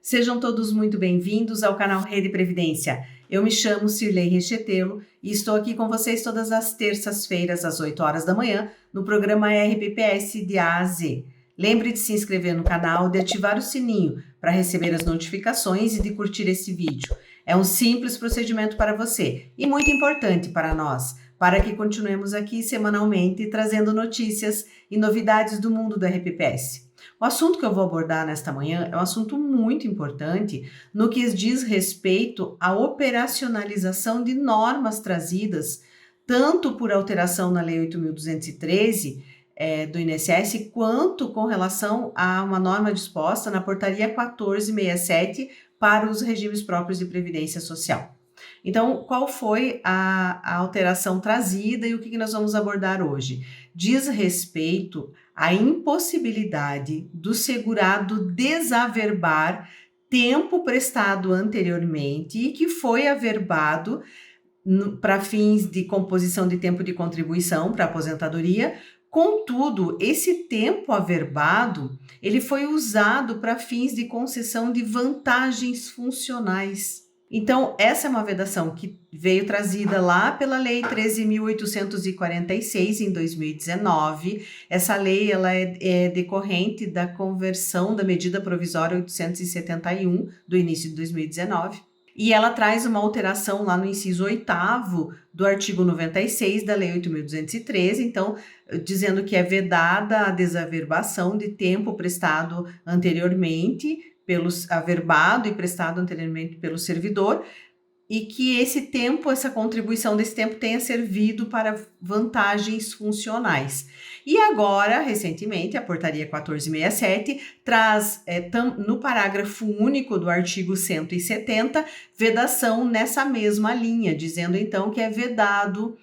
Sejam todos muito bem-vindos ao canal Rede Previdência. Eu me chamo Cirlei Rechetelo e estou aqui com vocês todas as terças-feiras às 8 horas da manhã no programa RPPS de A a Z. Lembre de se inscrever no canal, de ativar o sininho para receber as notificações e de curtir esse vídeo. É um simples procedimento para você e muito importante para nós, para que continuemos aqui semanalmente trazendo notícias e novidades do mundo do RPPS. O assunto que eu vou abordar nesta manhã é um assunto muito importante no que diz respeito à operacionalização de normas trazidas tanto por alteração na Lei 8.213 do INSS, quanto com relação a uma norma disposta na Portaria 1467 para os regimes próprios de previdência social. Então, qual foi a alteração trazida e o que nós vamos abordar hoje? Diz respeito à impossibilidade do segurado desaverbar tempo prestado anteriormente e que foi averbado para fins de composição de tempo de contribuição para aposentadoria. Contudo, esse tempo averbado, ele foi usado para fins de concessão de vantagens funcionais. Então, essa é uma vedação que veio trazida lá pela Lei 13.846, em 2019. Essa lei ela é decorrente da conversão da medida provisória 871 do início de 2019. E ela traz uma alteração lá no inciso 8º do artigo 96 da Lei 8.213, então, dizendo que é vedada a desaverbação de tempo prestado anteriormente, averbado e prestado anteriormente pelo servidor, e que esse tempo, essa contribuição desse tempo tenha servido para vantagens funcionais. E agora, recentemente, a Portaria 1467 traz, no parágrafo único do artigo 170, vedação nessa mesma linha, dizendo então que é vedado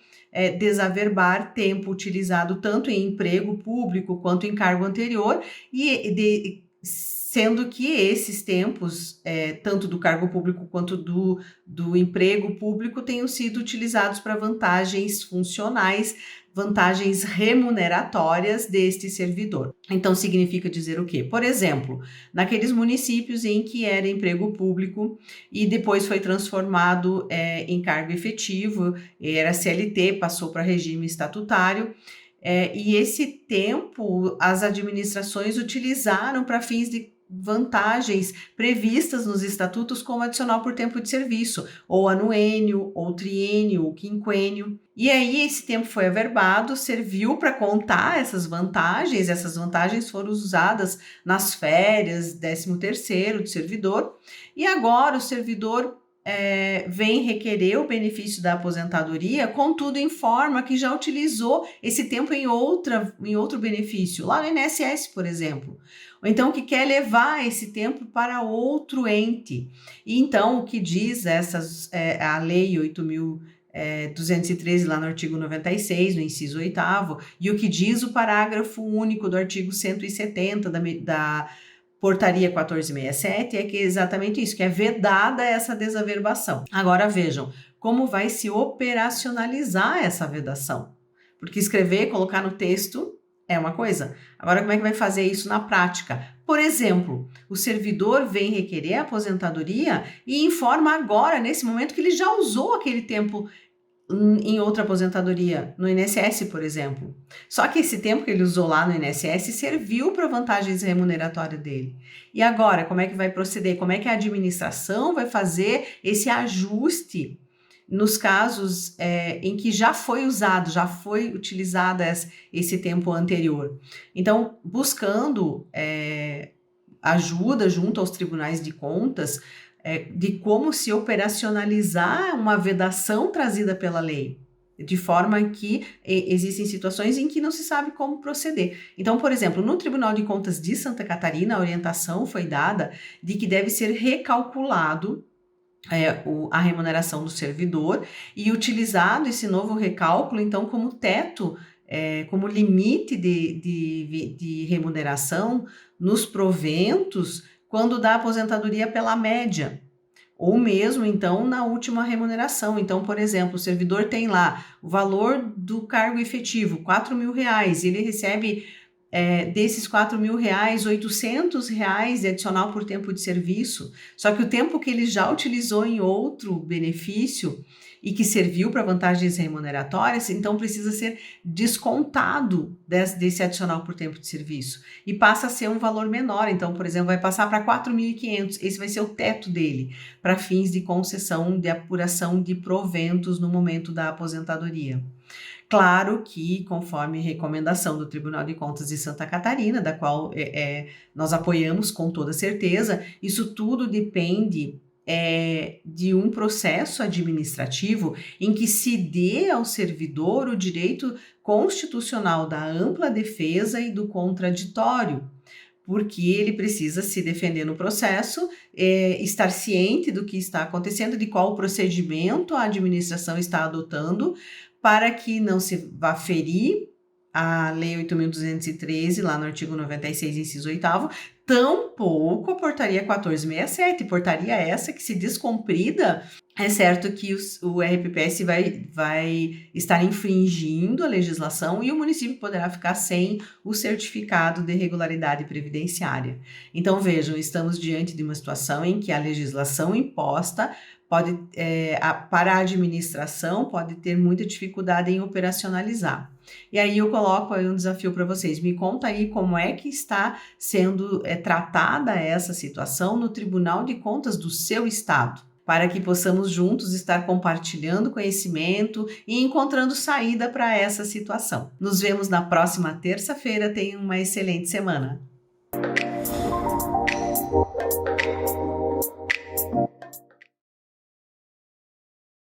desaverbar tempo utilizado tanto em emprego público quanto em cargo anterior, sendo que esses tempos, tanto do cargo público quanto do emprego público, tenham sido utilizados para vantagens funcionais, vantagens remuneratórias deste servidor. Então, significa dizer o quê? Por exemplo, naqueles municípios em que era emprego público e depois foi transformado em cargo efetivo, era CLT, passou para regime estatutário, e esse tempo as administrações utilizaram para fins de vantagens previstas nos estatutos como adicional por tempo de serviço, ou anuênio, ou triênio, ou quinquênio. E aí esse tempo foi averbado, serviu para contar essas vantagens foram usadas nas férias, 13º do servidor, e agora o servidor vem requerer o benefício da aposentadoria, contudo informa que já utilizou esse tempo em outro benefício, lá no INSS, por exemplo. Ou então que quer levar esse tempo para outro ente. E então o que diz a Lei 8.213 lá no artigo 96, no inciso 8º, e o que diz o parágrafo único do artigo 170 da Portaria 1467 é que é exatamente isso, que é vedada essa desaverbação. Agora vejam, como vai se operacionalizar essa vedação? Porque escrever, colocar no texto é uma coisa. Agora, como é que vai fazer isso na prática? Por exemplo, o servidor vem requerer a aposentadoria e informa agora, nesse momento, que ele já usou aquele tempo em outra aposentadoria, no INSS, por exemplo. Só que esse tempo que ele usou lá no INSS serviu para vantagens remuneratórias dele. E agora, como é que vai proceder? Como é que a administração vai fazer esse ajuste nos casos em que já foi utilizado esse tempo anterior? Então, buscando ajuda junto aos tribunais de contas, de como se operacionalizar uma vedação trazida pela lei, de forma que existem situações em que não se sabe como proceder. Então, por exemplo, no Tribunal de Contas de Santa Catarina, a orientação foi dada de que deve ser recalculado a remuneração do servidor e utilizado esse novo recálculo, então, como teto, como limite de remuneração nos proventos quando dá aposentadoria pela média, ou mesmo, então, na última remuneração. Então, por exemplo, o servidor tem lá o valor do cargo efetivo, R$4.000, e ele recebe desses R$ 4.000, R$ 800 de adicional por tempo de serviço. Só que o tempo que ele já utilizou em outro benefício e que serviu para vantagens remuneratórias, então precisa ser descontado desse adicional por tempo de serviço. E passa a ser um valor menor. Então, por exemplo, vai passar para 4.500. Esse vai ser o teto dele, para fins de concessão de apuração de proventos no momento da aposentadoria. Claro que, conforme recomendação do Tribunal de Contas de Santa Catarina, da qual nós apoiamos com toda certeza, isso tudo depende de um processo administrativo em que se dê ao servidor o direito constitucional da ampla defesa e do contraditório, porque ele precisa se defender no processo, estar ciente do que está acontecendo, de qual procedimento a administração está adotando, para que não se vá ferir a Lei 8.213, lá no artigo 96, inciso 8º, tampouco a portaria 1467, portaria essa que, se descumprida, é certo que o RPPS vai estar infringindo a legislação e o município poderá ficar sem o certificado de regularidade previdenciária. Então, vejam, estamos diante de uma situação em que a legislação imposta para a administração pode ter muita dificuldade em operacionalizar. E aí eu coloco aí um desafio para vocês. Me conta aí como é que está sendo tratada essa situação no Tribunal de Contas do seu estado, para que possamos juntos estar compartilhando conhecimento e encontrando saída para essa situação. Nos vemos na próxima terça-feira. Tenham uma excelente semana.